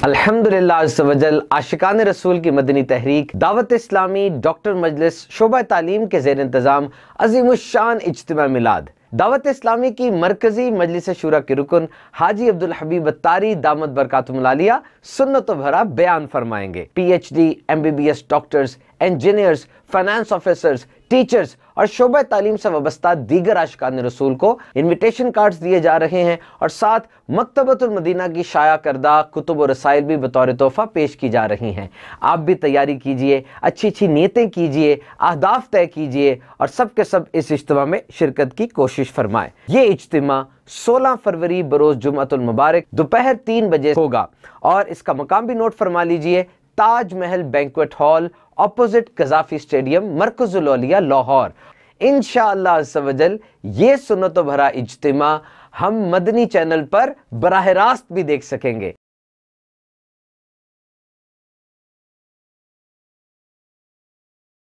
अल्हम्दुलिल्लाह अज़्ज़ व जल आशिकान रसूल की मदनी तहरीक दावत इस्लामी डॉक्टर मजलिस शोबा तालीम के ज़ेर इंतज़ाम अज़ीमुश्शान इज्तिमा मिलाद दावत इस्लामी की मरकज़ी मजलिस शूरा के रुकन हाजी अब्दुल हबीब अत्तारी दामत बरकातुहुल आलिया सुन्नत भरा बयान फरमाएंगे। PhD MBBS doctors, engineers, finance officers, teachers और शोबा तालीम से वाबस्ता दीगर आशिकान रसूल को इन्विटेशन कार्ड्स दिए जा रहे हैं और साथ मकतबतुल मदीना की शाया करदा कुतुब और रसाइल भी बतौर तोहफा पेश की जा रही हैं। आप भी तैयारी कीजिए, अच्छी अच्छी नीयतें कीजिए, अहदाफ तय कीजिए और सब के सब इस इज्तिमा में शिरकत की कोशिश फरमाएं। ये इज्तिमा 16 फरवरी बरोज जुम्मतुल मुबारक दोपहर 3 बजे होगा और इसका मकाम भी नोट फरमा लीजिए, Taj Mahal banquet hall opposite Gaddafi stadium मरकज़ुल औलिया लाहौर। इंशाअल्लाह अज़्ज़ व जल ये सुन्नत भरा इज्तिमा हम मदनी चैनल पर बराह रास्त भी देख सकेंगे।